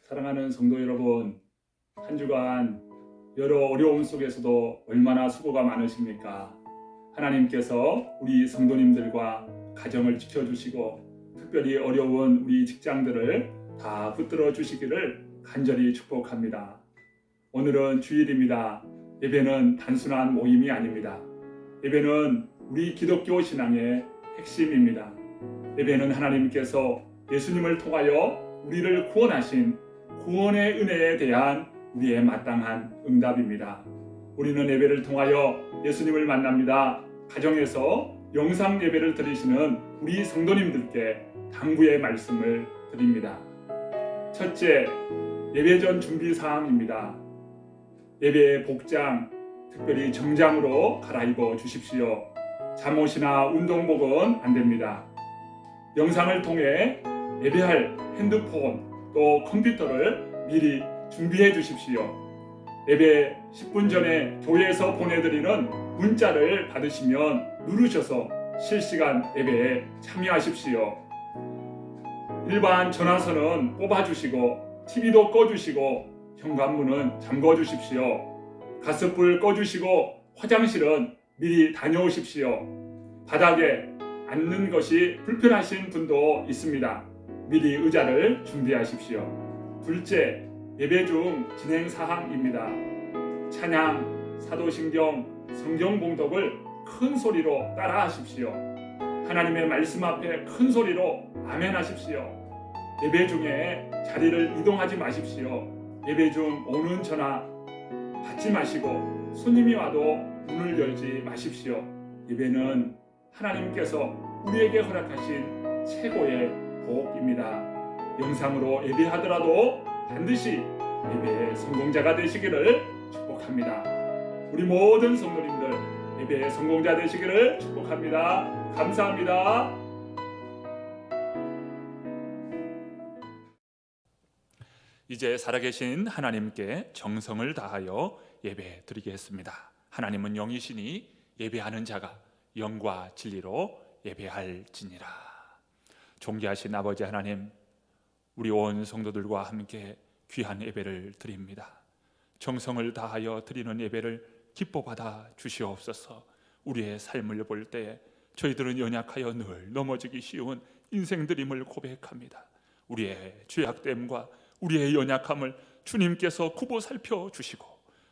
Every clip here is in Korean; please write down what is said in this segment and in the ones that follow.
사랑하는 성도 여러분, 한 주간 여러 어려움 속에서도 얼마나 수고가 많으십니까? 하나님께서 우리 성도님들과 가정을 지켜주시고 특별히 어려운 우리 직장들을 다 붙들어 주시기를 간절히 축복합니다. 오늘은 주일입니다. 예배는 단순한 모임이 아닙니다. 예배는 우리 기독교 신앙의 핵심입니다. 예배는 하나님께서 예수님을 통하여 우리를 구원하신 구원의 은혜에 대한 우리의 마땅한 응답입니다. 우리는 예배를 통하여 예수님을 만납니다. 가정에서 영상 예배를 드리시는 우리 성도님들께 당부의 말씀을 드립니다. 첫째, 예배 전 준비 사항입니다. 예배의 복장, 특별히 정장으로 갈아입어 주십시오. 잠옷이나 운동복은 안 됩니다. 영상을 통해 예배할 핸드폰 또 컴퓨터를 미리 준비해 주십시오. 예배 10분 전에 교회에서 보내드리는 문자를 받으시면 누르셔서 실시간 예배에 참여하십시오. 일반 전화선은 뽑아주시고 TV도 꺼주시고 현관문은 잠궈주십시오. 가스불 꺼주시고 화장실은 미리 다녀오십시오. 바닥에 앉는 것이 불편하신 분도 있습니다. 미리 의자를 준비하십시오. 둘째, 예배 중 진행 사항입니다. 찬양, 사도신경, 성경 봉독을 큰 소리로 따라하십시오. 하나님의 말씀 앞에 큰 소리로 아멘 하십시오. 예배 중에 자리를 이동하지 마십시오. 예배 중 오는 전화 받지 마시고 손님이 와도 문을 열지 마십시오. 예배는 하나님께서 우리에게 허락하신 최고의 복입니다. 영상으로 예배하더라도 반드시 예배의 성공자가 되시기를 축복합니다. 우리 모든 성도님들 예배의 성공자 되시기를 축복합니다. 감사합니다. 이제 살아계신 하나님께 정성을 다하여 예배 드리겠습니다. 하나님은 영이시니 예배하는 자가 영과 진리로 예배할지니라. 존귀하신 아버지 하나님, 우리 온 성도들과 함께 귀한 예배를 드립니다. 정성을 다하여 드리는 예배를 기뻐 받아 주시옵소서. 우리의 삶을 볼 때 저희들은 연약하여 늘 넘어지기 쉬운 인생들임을 고백합니다. 우리의 죄악됨과 우리의 연약함을 주님께서 굽어 살펴주시고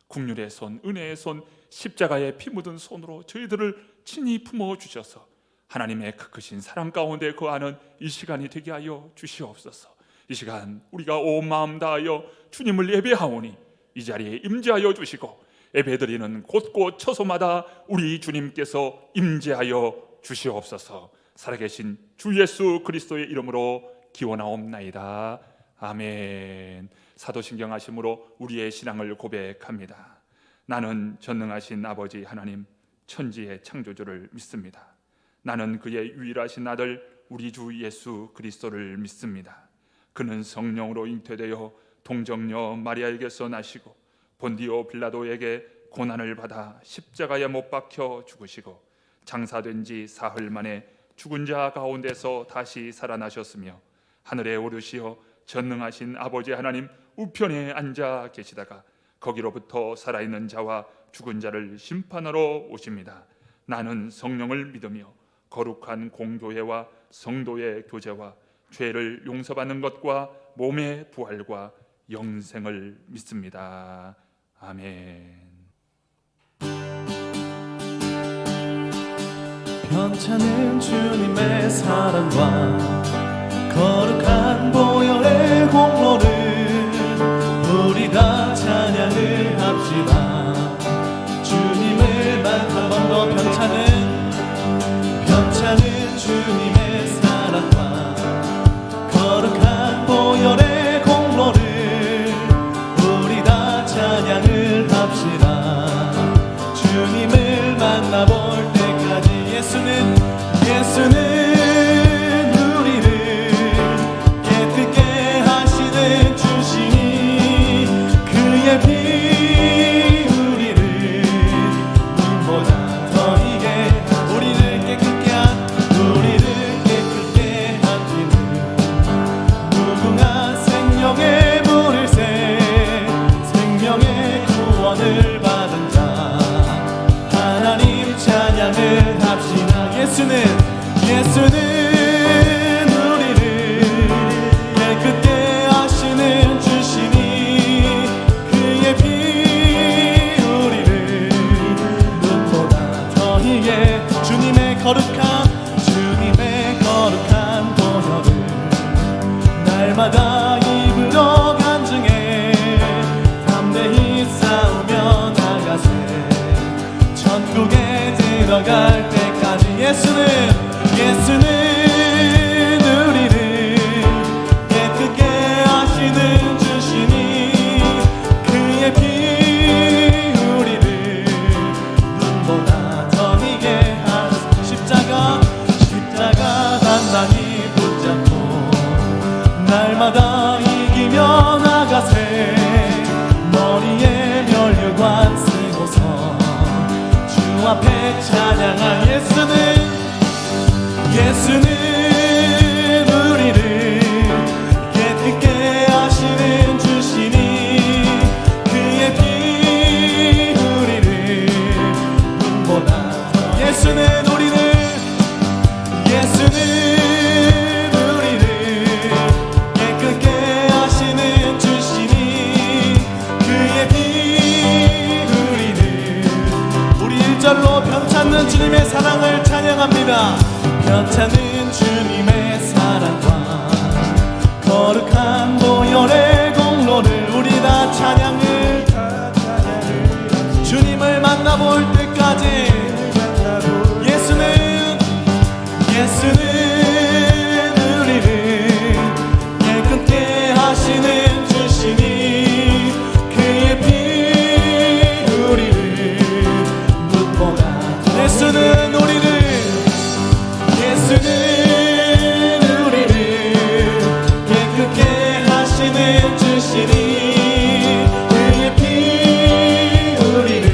긍휼의 손, 은혜의 손, 십자가의 피 묻은 손으로 저희들을 친히 품어주셔서 하나님의 크신 사랑 가운데 거하는 이 시간이 되게 하여 주시옵소서. 이 시간 우리가 온 마음 다하여 주님을 예배하오니 이 자리에 임재하여 주시고 예배드리는 곳곳 처소마다 우리 주님께서 임재하여 주시옵소서. 살아계신 주 예수 그리스도의 이름으로 기원하옵나이다. 아멘. 사도신경 하심으로 우리의 신앙을 고백합니다. 나는 전능하신 아버지 하나님, 천지의 창조주를 믿습니다. 나는 그의 유일하신 아들 우리 주 예수 그리스도를 믿습니다. 그는 성령으로 잉태되어 동정녀 마리아에게서 나시고 본디오 빌라도에게 고난을 받아 십자가에 못 박혀 죽으시고 장사된 지 사흘 만에 죽은 자 가운데서 다시 살아나셨으며 하늘에 오르시어 전능하신 아버지 하나님 우편에 앉아 계시다가 거기로부터 살아있는 자와 죽은 자를 심판하러 오십니다. 나는 성령을 믿으며 거룩한 공교회와 성도의 교제와 죄를 용서받는 것과 몸의 부활과 영생을 믿습니다. 아멘. 편찮은 주님의 사랑과 거룩한 보혈의 공로를 우리 다 찬양을 합시다. 주님을 한 번 더 편찮은 주님의 사랑과 거룩한 보혈의 공로를 우리 다 찬양을 합시다. 주님을 만나볼 때까지 예수는 우리를 예수는 우리를 깨끗게 하시는 주시니 그의 피 우리를 눈보다 더히게 주님의 거룩한 보혈을 날마다 입으로 간증해 담대히 싸우며 나가세 천국에 들어갈 때까지 예수는 우리를 깨끗게 하시는 주시니 그의 피 우리를 눈보다 더히게 하시 십자가 단단히 붙잡고 날마다 이기며 나가세 머리에 멸류관 쓰고서 주 앞에 찬양한 예수는 우리를 깨끗게 하시는 주시니 그의 피 우리를 눈보다 예수는 우리를 깨끗게 하시는 주시니 그의 피 우리를 우리 1절로 변찮는 주님의 사랑을 찬양합니다. 변찮는 주님의 사랑과 거룩한 보혈의 공로를 우리 다 찬양을 주님을 만나볼 때까지 예수는 우리를 깨끗게 하시는 주시니 그의 피 우리를 눈보다 예수는 우리를 깨끗게 하시는 주시니 그의 피 우리를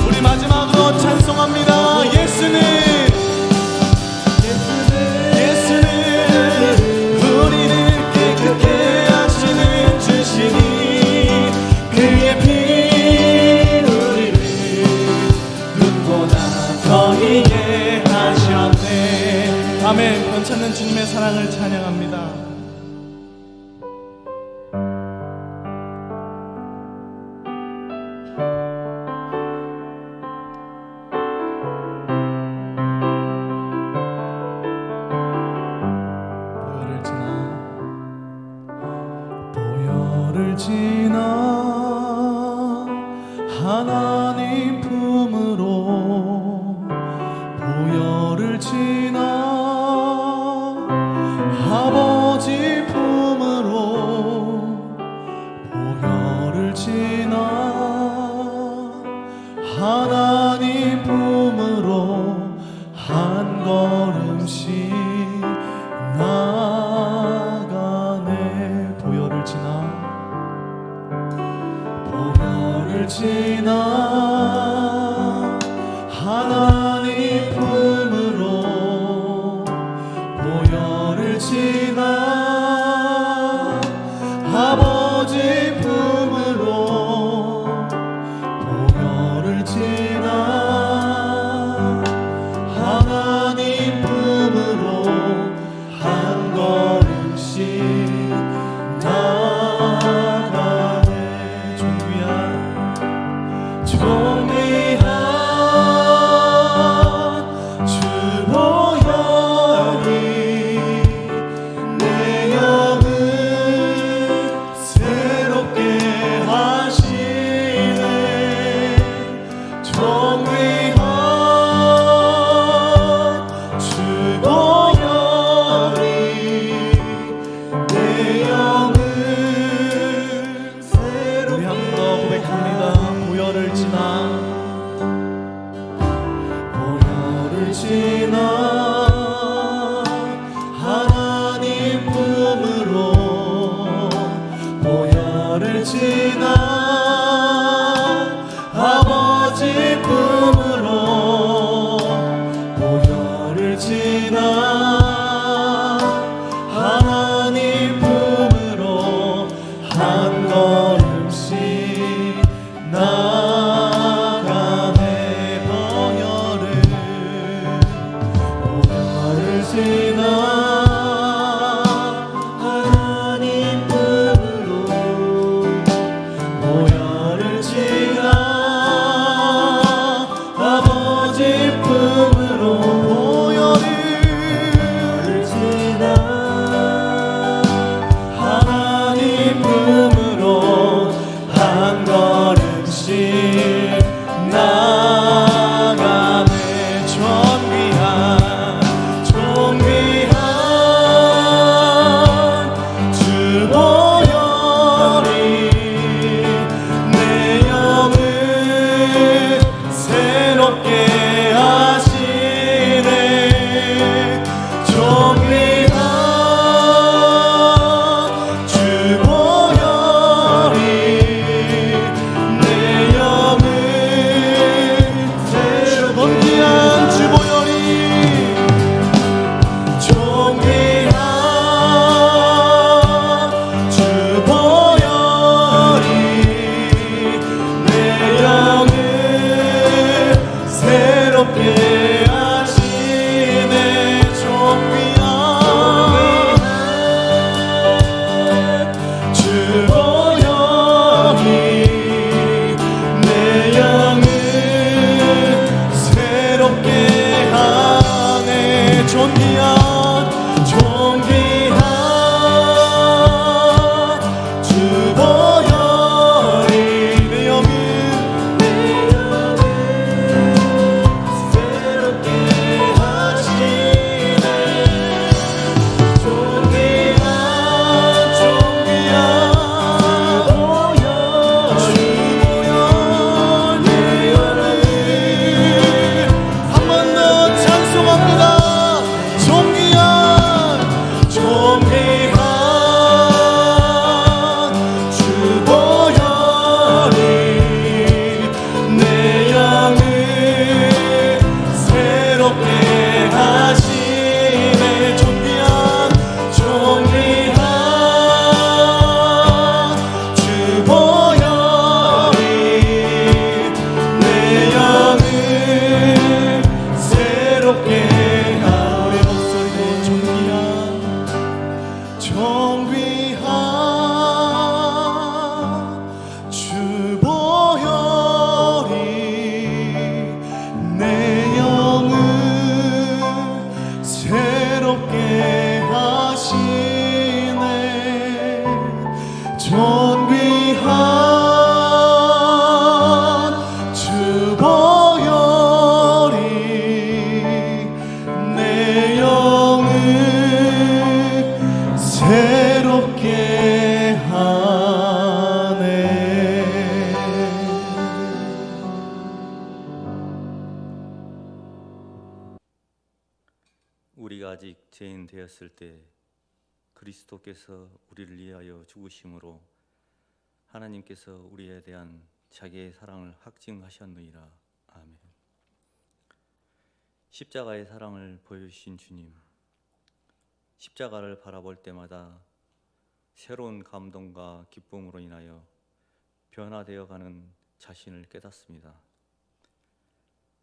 우리 마지막으로 찬송합니다. 예수는 우리를 깨끗게 하시는 주시니 그의 피 우리를 눈보다 더히게 하셨네. 아멘. 변찮는 주님의 사랑을 찬양합니다. 보혈을 지나 하나님 품으로 보혈을 지나 아버지 품으로 보혈을 지나 하나님 품으로 한 걸음씩 나가네. 보혈을 지나 하나님 품으로 보혈을 지나 아버지 품으로 보혈을 지나 하나님 품으로 한 걸음씩 나가네. 존귀한 주 보혈이 내 영을 새롭게 하시네. 존귀한 주 보혈이 내 기쁨으로 한 걸음씩 나아가네. 존귀한 주 보혈이 내 영을 새롭게 하시네. 존귀한 주 보혈이 내 영을 존귀한 주 보혈이 존귀한 주 보혈이 내 영을 새롭게 하시네. 존귀한 주 보혈이 내 영을 새롭게 하네. 존귀한 주 보혈이 내 영을 새롭게 하시네. 존귀한 주 보혈 내 영을 한 번 더 찬송합니다. 존귀한 주 보혈이 내 영을 새롭게 하시네. 존귀한 주 보혈이 내 영을 새롭게 하네. 목소리로 존귀한 주 보혈이 내 영을 새롭게 하시네. 존귀한 주 보혈이 내 영을 새롭게 하네. 우리가 아직 죄인 되었을 때 그리스도께서 우리를 위하여 죽으심으로 하나님께서 우리에 대한 자기의 사랑을 확증하셨느니라. 아멘. 십자가의 사랑을 보여주신 주님, 십자가를 바라볼 때마다 새로운 감동과 기쁨으로 인하여 변화되어가는 자신을 깨닫습니다.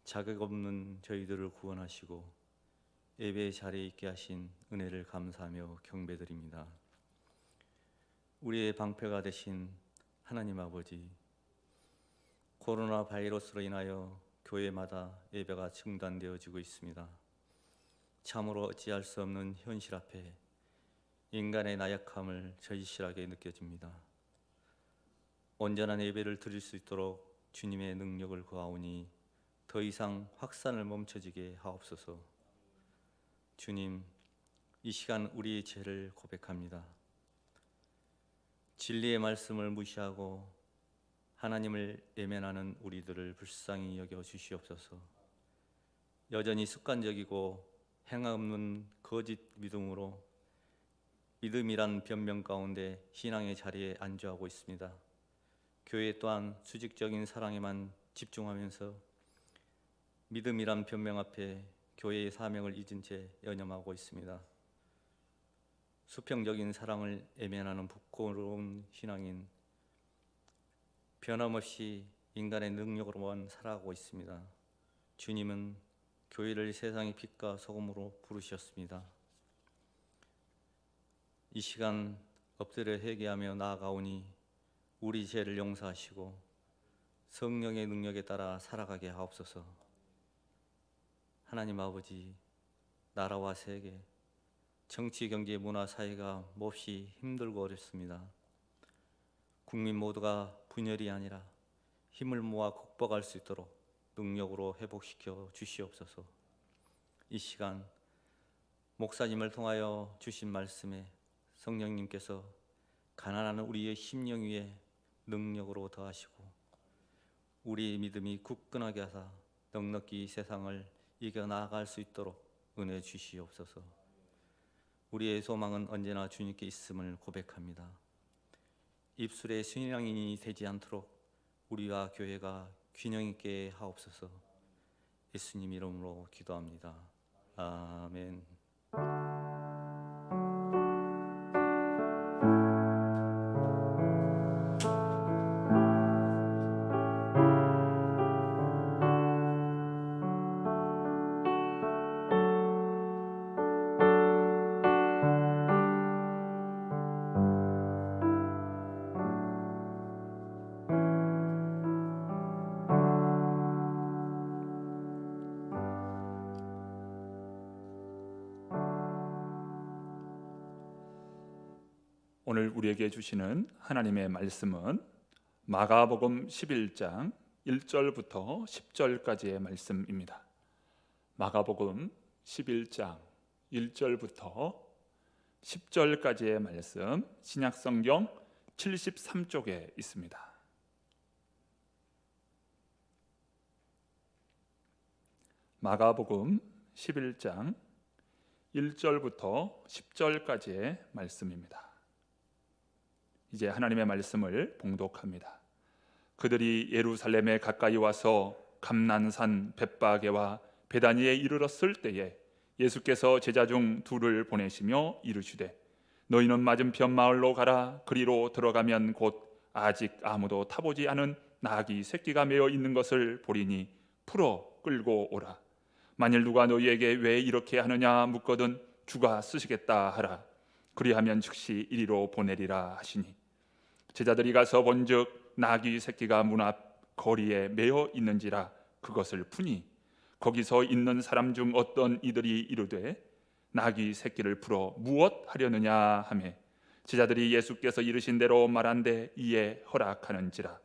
자격 없는 저희들을 구원하시고 예배의 자리에 있게 하신 은혜를 감사하며 경배드립니다. 우리의 방패가 되신 하나님 아버지, 코로나 바이러스로 인하여 교회마다 예배가 중단되어지고 있습니다. 참으로 어찌할 수 없는 현실 앞에 인간의 나약함을 절실하게 느껴집니다. 온전한 예배를 드릴 수 있도록 주님의 능력을 구하오니 더 이상 확산을 멈춰지게 하옵소서. 주님, 이 시간 우리의 죄를 고백합니다. 진리의 말씀을 무시하고 하나님을 외면하는 우리들을 불쌍히 여겨 주시옵소서. 여전히 습관적이고 행함 없는 거짓 믿음으로 믿음이란 변명 가운데 신앙의 자리에 안주하고 있습니다. 교회 또한 수직적인 사랑에만 집중하면서 믿음이란 변명 앞에 교회의 사명을 잊은 채 연연하고 있습니다. 수평적인 사랑을 외면하는 부끄러운 신앙인, 변함없이 인간의 능력으로만 살아가고 있습니다. 주님은 교회를 세상의 빛과 소금으로 부르셨습니다. 이 시간 엎드려 회개하며 나아가오니 우리 죄를 용서하시고 성령의 능력에 따라 살아가게 하옵소서. 하나님 아버지, 나라와 세계, 정치, 경제, 문화, 사회가 몹시 힘들고 어렵습니다. 국민 모두가 분열이 아니라 힘을 모아 극복할 수 있도록 능력으로 회복시켜 주시옵소서. 이 시간 목사님을 통하여 주신 말씀에 성령님께서 가난한 우리의 심령 위에 능력으로 더하시고 우리의 믿음이 굳건하게 하사 넉넉히 세상을 이겨나갈 수 있도록 은혜 주시옵소서. 우리의 소망은 언제나 주님께 있음을 고백합니다. 입술의 신앙인이 되지 않도록 우리와 교회가 균형 있게 하옵소서. 예수님 이름으로 기도합니다. 아멘. 오늘 우리에게 주시는 하나님의 말씀은 마가복음 11장 1절부터 10절까지의 말씀입니다. 마가복음 11장 1절부터 10절까지의 말씀, 신약성경 73쪽에 있습니다. 마가복음 11장 1절부터 10절까지의 말씀입니다. 이제 하나님의 말씀을 봉독합니다. 그들이 예루살렘에 가까이 와서 감난산 벳바게와 베다니에 이르렀을 때에 예수께서 제자 중 둘을 보내시며 이르시되 너희는 맞은편 마을로 가라. 그리로 들어가면 곧 아직 아무도 타보지 않은 나귀 새끼가 메어 있는 것을 보리니 풀어 끌고 오라. 만일 누가 너희에게 왜 이렇게 하느냐 묻거든 주가 쓰시겠다 하라. 그리하면 즉시 이리로 보내리라 하시니 제자들이 가서 본즉 나귀 새끼가 문 앞 거리에 메어 있는지라 그것을 푸니 거기서 있는 사람 중 어떤 이들이 이르되 나귀 새끼를 풀어 무엇 하려느냐 하매 제자들이 예수께서 이르신 대로 말한데 이에 허락하는지라.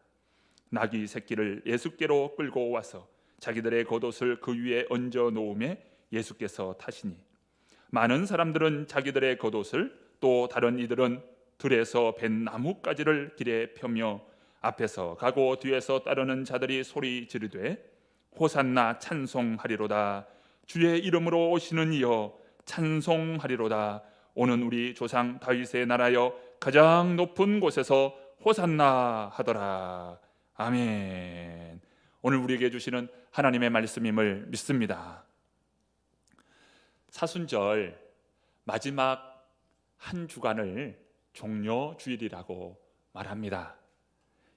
나귀 새끼를 예수께로 끌고 와서 자기들의 겉옷을 그 위에 얹어 놓음에 예수께서 타시니 많은 사람들은 자기들의 겉옷을 또 다른 이들은 들에서 벤 나뭇가지를 길에 펴며 앞에서 가고 뒤에서 따르는 자들이 소리 지르되 호산나 찬송하리로다. 주의 이름으로 오시는 이여 찬송하리로다. 오는 우리 조상 다윗의 나라여 가장 높은 곳에서 호산나 하더라. 아멘. 오늘 우리에게 주시는 하나님의 말씀임을 믿습니다. 사순절 마지막 한 주간을 종려주일이라고 말합니다.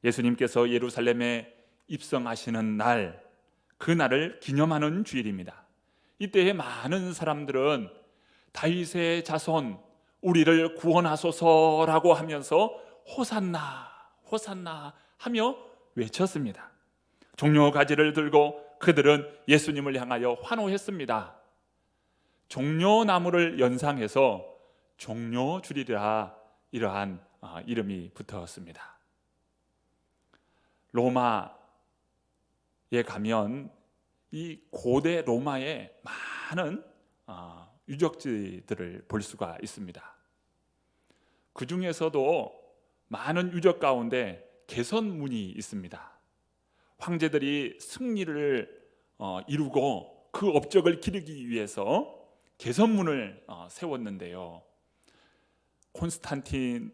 예수님께서 예루살렘에 입성하시는 날, 그 날을 기념하는 주일입니다. 이때에 많은 사람들은 다윗의 자손 우리를 구원하소서라고 하면서 호산나 호산나 하며 외쳤습니다. 종려가지를 들고 그들은 예수님을 향하여 환호했습니다. 종려나무를 연상해서 종려주일이라 이러한 이름이 붙었습니다. 로마에 가면 이 고대 로마의 많은 유적지들을 볼 수가 있습니다. 그 중에서도 많은 유적 가운데 개선문이 있습니다. 황제들이 승리를 이루고 그 업적을 기리기 위해서 개선문을 세웠는데요. 콘스탄틴의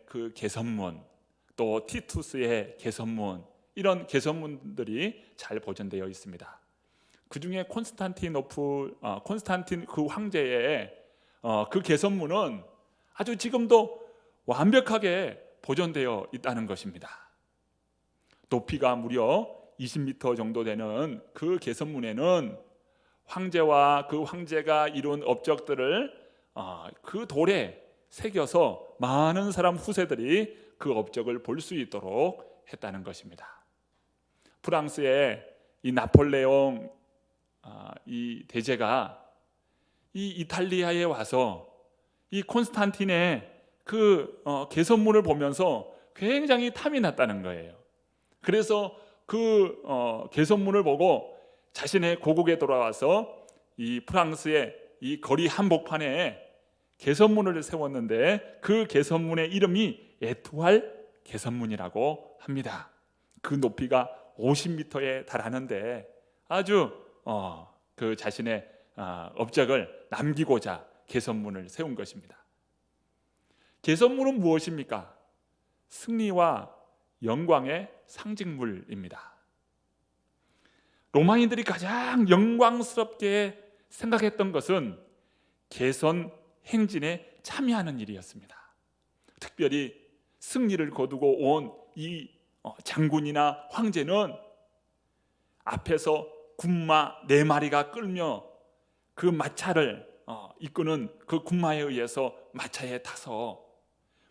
그 개선문, 또 티투스의 개선문, 이런 개선문들이 잘 보존되어 있습니다. 그 중에 콘스탄틴 그 황제의 그 개선문은 아주 지금도 완벽하게 보존되어 있다는 것입니다. 높이가 무려 20m 정도 되는 그 개선문에는 황제와 그 황제가 이룬 업적들을 그 돌에 새겨서 많은 사람 후세들이 그 업적을 볼 수 있도록 했다는 것입니다. 프랑스의 이 나폴레옹 이 대제가 이 이탈리아에 와서 이 콘스탄틴의 그 개선문을 보면서 굉장히 탐이 났다는 거예요. 그래서 그 개선문을 보고 자신의 고국에 돌아와서 이 프랑스의 이 거리 한복판에 개선문을 세웠는데 그 개선문의 이름이 에투알 개선문이라고 합니다. 그 높이가 50m에 달하는데 아주 그 자신의 업적을 남기고자 개선문을 세운 것입니다. 개선문은 무엇입니까? 승리와 영광의 상징물입니다. 로마인들이 가장 영광스럽게 생각했던 것은 개선 행진에 참여하는 일이었습니다. 특별히 승리를 거두고 온 이 장군이나 황제는 앞에서 군마 4마리가 끌며 그 마차를 이끄는 그 군마에 의해서 마차에 타서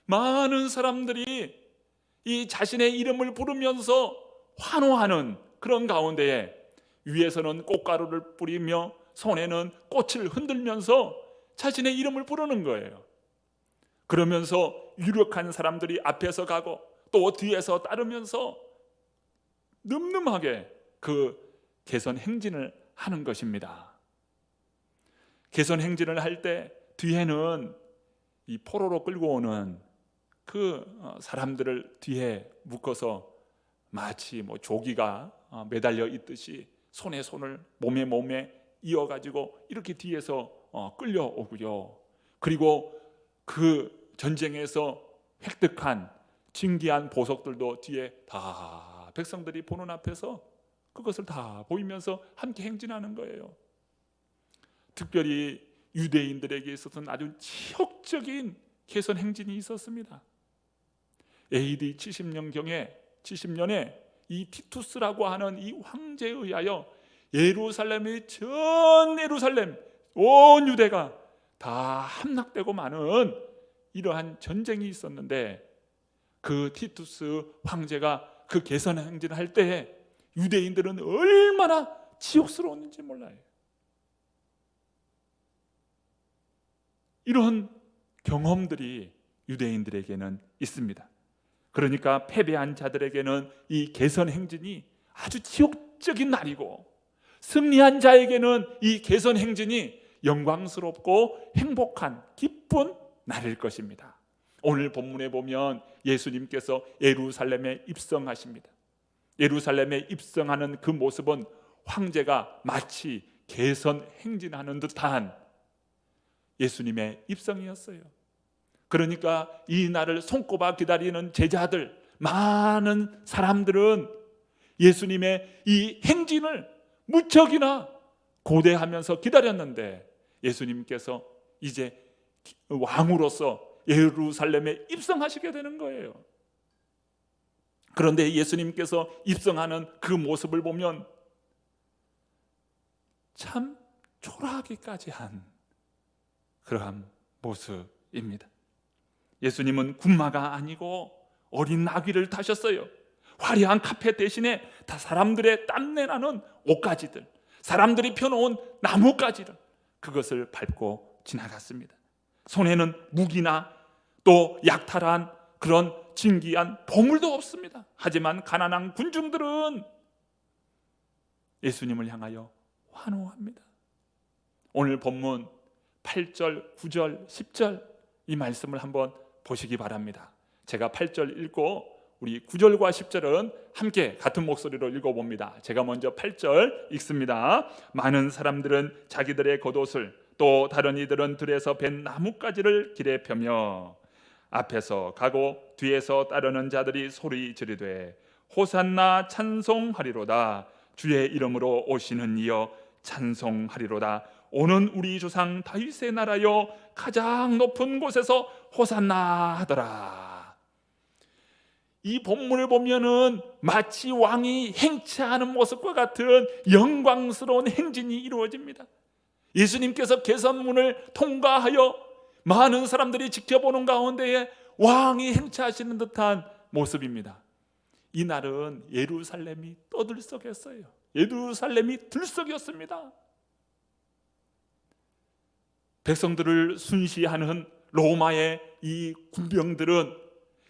많은 사람들이 이 자신의 이름을 부르면서 환호하는 그런 가운데에 위에서는 꽃가루를 뿌리며 손에는 꽃을 흔들면서 자신의 이름을 부르는 거예요. 그러면서 유력한 사람들이 앞에서 가고 또 뒤에서 따르면서 늠름하게 그 개선 행진을 하는 것입니다. 개선 행진을 할 때 뒤에는 이 포로로 끌고 오는 그 사람들을 뒤에 묶어서 마치 뭐 조기가 매달려 있듯이 손에 손을 몸에 이어가지고 이렇게 뒤에서 끌려오고요. 그리고 그 전쟁에서 획득한 진귀한 보석들도 뒤에 다 백성들이 보는 앞에서 그것을 다 보이면서 함께 행진하는 거예요. 특별히 유대인들에게 있어서는 아주 치욕적인 개선 행진이 있었습니다. AD 70년에 이 티투스라고 하는 이 황제에 의하여 예루살렘의 전 예루살렘 온 유대가 다 함락되고 마는 이러한 전쟁이 있었는데 그 티투스 황제가 그 개선 행진을 할 때 유대인들은 얼마나 치욕스러웠는지 몰라요. 이런 경험들이 유대인들에게는 있습니다. 그러니까 패배한 자들에게는 이 개선 행진이 아주 치욕적인 날이고 승리한 자에게는 이 개선 행진이 영광스럽고 행복한 기쁜 날일 것입니다. 오늘 본문에 보면 예수님께서 예루살렘에 입성하십니다. 예루살렘에 입성하는 그 모습은 황제가 마치 개선 행진하는 듯한 예수님의 입성이었어요. 그러니까 이 날을 손꼽아 기다리는 제자들, 많은 사람들은 예수님의 이 행진을 무척이나 고대하면서 기다렸는데 예수님께서 이제 왕으로서 예루살렘에 입성하시게 되는 거예요. 그런데 예수님께서 입성하는 그 모습을 보면 참 초라하기까지 한 그러한 모습입니다. 예수님은 군마가 아니고 어린 나귀를 타셨어요. 화려한 카펫 대신에 다 사람들의 땀내 나는 옷가지들, 사람들이 펴놓은 나뭇가지를 그것을 밟고 지나갔습니다. 손에는 무기나 또 약탈한 그런 진귀한 보물도 없습니다. 하지만 가난한 군중들은 예수님을 향하여 환호합니다. 오늘 본문 8절, 9절, 10절 이 말씀을 한번 보시기 바랍니다. 제가 8절 읽고 우리 9절과 10절은 함께 같은 목소리로 읽어봅니다. 제가 먼저 8절 읽습니다. 많은 사람들은 자기들의 겉옷을 또 다른 이들은 들에서 벤 나뭇가지를 길에 펴며 앞에서 가고 뒤에서 따르는 자들이 소리 지르되 호산나 찬송하리로다. 주의 이름으로 오시는 이여 찬송하리로다. 오는 우리 조상 다윗의 나라여 가장 높은 곳에서 호산나 하더라. 이 본문을 보면은 마치 왕이 행차하는 모습과 같은 영광스러운 행진이 이루어집니다. 예수님께서 개선문을 통과하여 많은 사람들이 지켜보는 가운데에 왕이 행차하시는 듯한 모습입니다. 이 날은 예루살렘이 떠들썩했어요. 예루살렘이 들썩였습니다. 백성들을 순시하는 로마의 이 군병들은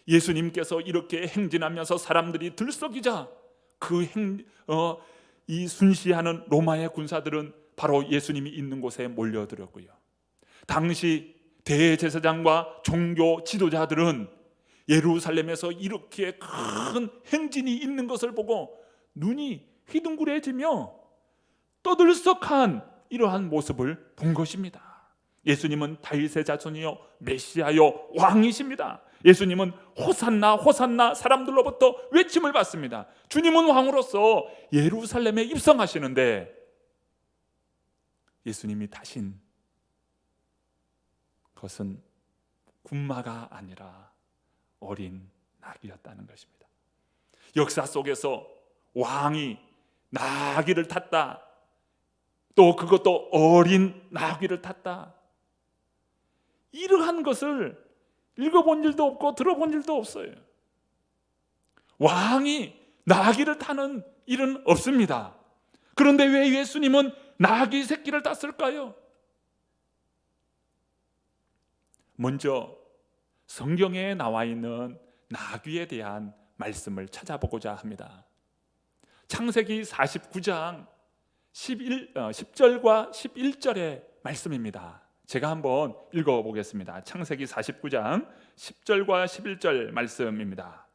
예수님께서 이렇게 행진하면서 사람들이 들썩이자 이 순시하는 로마의 군사들은 바로 예수님이 있는 곳에 몰려들었고요. 당시 대제사장과 종교 지도자들은 예루살렘에서 이렇게 큰 행진이 있는 것을 보고 눈이 휘둥그레지며 떠들썩한 이러한 모습을 본 것입니다. 예수님은 다윗의 자손이요 메시아요 왕이십니다. 예수님은 호산나 호산나 사람들로부터 외침을 받습니다. 주님은 왕으로서 예루살렘에 입성하시는데 예수님이 타신 것은 군마가 아니라 어린 나귀였다는 것입니다. 역사 속에서 왕이 나귀를 탔다, 또 그것도 어린 나귀를 탔다, 이러한 것을 읽어본 일도 없고 들어본 일도 없어요. 왕이 나귀를 타는 일은 없습니다. 그런데 왜 예수님은 나귀 새끼를 땄을까요? 먼저 성경에 나와 있는 나귀에 대한 말씀을 찾아보고자 합니다. 창세기 49장 10절과 11절의 말씀입니다. 제가 한번 읽어보겠습니다. 창세기 49장 10절과 11절 말씀입니다.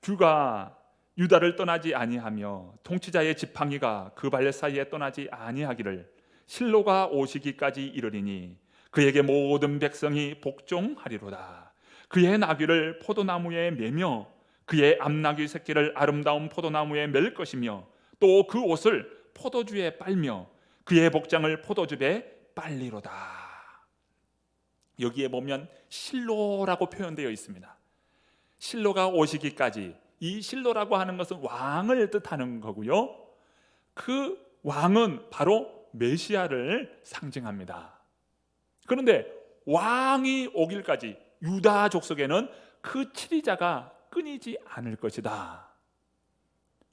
규가 유다를 떠나지 아니하며 통치자의 지팡이가 그 발 사이에 떠나지 아니하기를 실로가 오시기까지 이르리니 그에게 모든 백성이 복종하리로다. 그의 나귀를 포도나무에 매며 그의 암나귀 새끼를 아름다운 포도나무에 맬 것이며 또 그 옷을 포도주에 빨며 그의 복장을 포도즙에 빨리로다. 여기에 보면 실로라고 표현되어 있습니다. 실로가 오시기까지, 이 실로라고 하는 것은 왕을 뜻하는 거고요. 그 왕은 바로 메시아를 상징합니다. 그런데 왕이 오길까지 유다 족속에는 그 치리자가 끊이지 않을 것이다.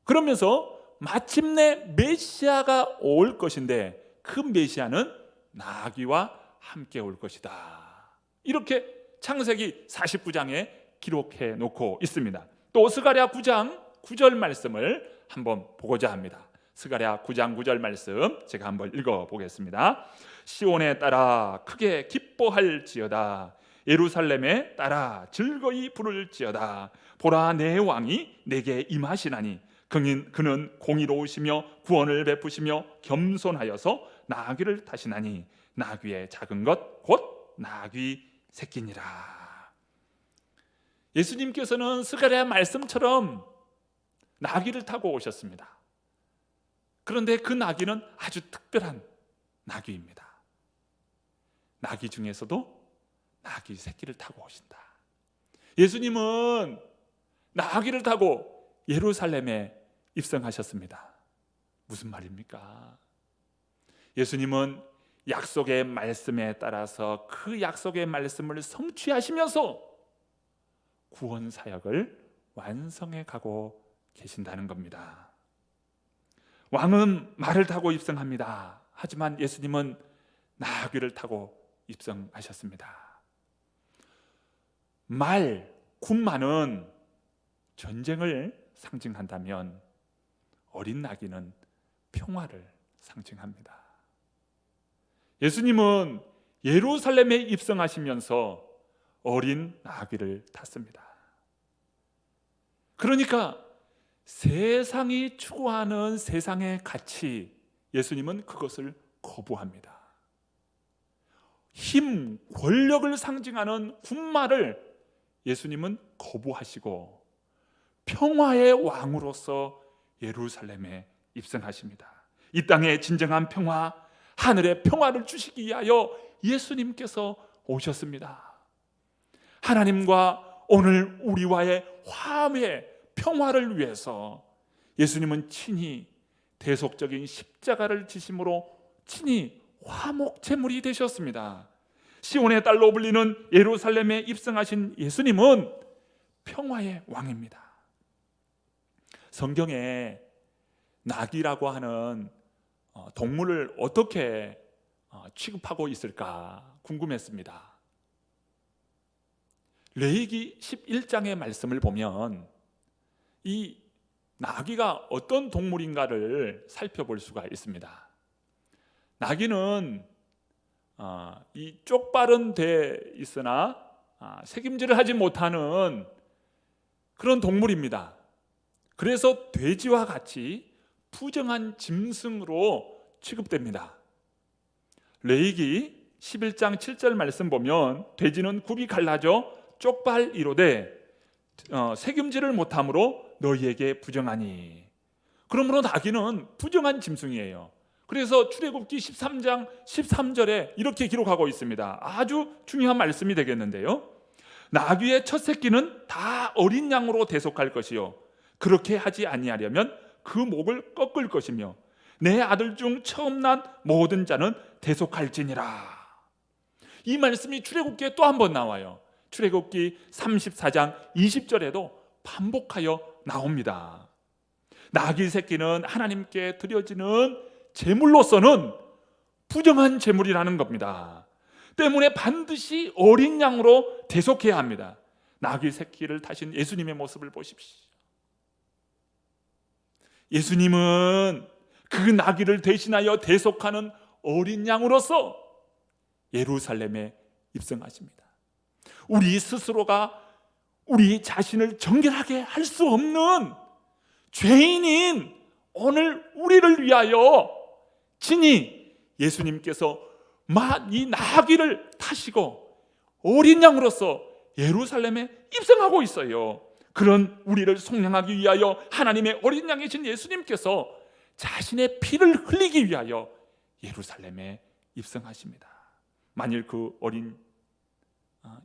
그러면서 마침내 메시아가 올 것인데 그 메시아는 나귀와 함께 올 것이다. 이렇게 창세기 49장에 기록해 놓고 있습니다. 또 스가랴 9장 9절 말씀을 한번 보고자 합니다. 스가랴 9장 9절 말씀 제가 한번 읽어보겠습니다. 시온에 따라 크게 기뻐할지어다. 예루살렘에 따라 즐거이 부를지어다. 보라, 내 왕이 내게 임하시나니 그는 공의로우시며 구원을 베푸시며 겸손하여서 나귀를 타시나니 나귀의 작은 것 곧 나귀 새끼니라. 예수님께서는 스가랴 말씀처럼 나귀를 타고 오셨습니다. 그런데 그 나귀는 아주 특별한 나귀입니다. 나귀 중에서도 나귀 새끼를 타고 오신다. 예수님은 나귀를 타고 예루살렘에 입성하셨습니다. 무슨 말입니까? 예수님은 약속의 말씀에 따라서 그 약속의 말씀을 성취하시면서 구원 사역을 완성해 가고 계신다는 겁니다. 왕은 말을 타고 입성합니다. 하지만 예수님은 나귀를 타고 입성하셨습니다. 군마는 전쟁을 상징한다면 어린 나귀는 평화를 상징합니다. 예수님은 예루살렘에 입성하시면서 어린 나귀를 탔습니다. 그러니까 세상이 추구하는 세상의 가치, 예수님은 그것을 거부합니다. 힘, 권력을 상징하는 군마를 예수님은 거부하시고 평화의 왕으로서 예루살렘에 입성하십니다. 이 땅의 진정한 평화, 하늘의 평화를 주시기 위하여 예수님께서 오셨습니다. 하나님과 오늘 우리와의 화해, 평화를 위해서 예수님은 친히 대속적인 십자가를 지심으로 친히 화목제물이 되셨습니다. 시온의 딸로 불리는 예루살렘에 입성하신 예수님은 평화의 왕입니다. 성경에 나귀라고 하는 동물을 어떻게 취급하고 있을까 궁금했습니다. 레위기 11장의 말씀을 보면 이 나귀가 어떤 동물인가를 살펴볼 수가 있습니다. 나귀는 이 쪽발은 돼 있으나 책임질을 하지 못하는 그런 동물입니다. 그래서 돼지와 같이 부정한 짐승으로 취급됩니다. 레위기 11장 7절 말씀 보면 돼지는 굽이 갈라져 쪽발이로되 책임질을 못함으로 너희에게 부정하니. 그러므로 나귀는 부정한 짐승이에요. 그래서 출애굽기 13장 13절에 이렇게 기록하고 있습니다. 아주 중요한 말씀이 되겠는데요. 나귀의 첫 새끼는 다 어린 양으로 대속할 것이요 그렇게 하지 아니하려면 그 목을 꺾을 것이며 내 아들 중 처음 난 모든 자는 대속할지니라. 이 말씀이 출애굽기에 또 한 번 나와요. 출애굽기 34장 20절에도 반복하여 나옵니다. 나귀 새끼는 하나님께 드려지는 제물로서는 부정한 제물이라는 겁니다. 때문에 반드시 어린 양으로 대속해야 합니다. 나귀 새끼를 타신 예수님의 모습을 보십시오. 예수님은 그 나귀를 대신하여 대속하는 어린 양으로서 예루살렘에 입성하십니다. 우리 스스로가 우리 자신을 정결하게 할 수 없는 죄인인 오늘 우리를 위하여 친히 예수님께서 이 나귀를 타시고 어린 양으로서 예루살렘에 입성하고 있어요. 그런 우리를 속량하기 위하여 하나님의 어린 양이신 예수님께서 자신의 피를 흘리기 위하여 예루살렘에 입성하십니다. 만일 그 어린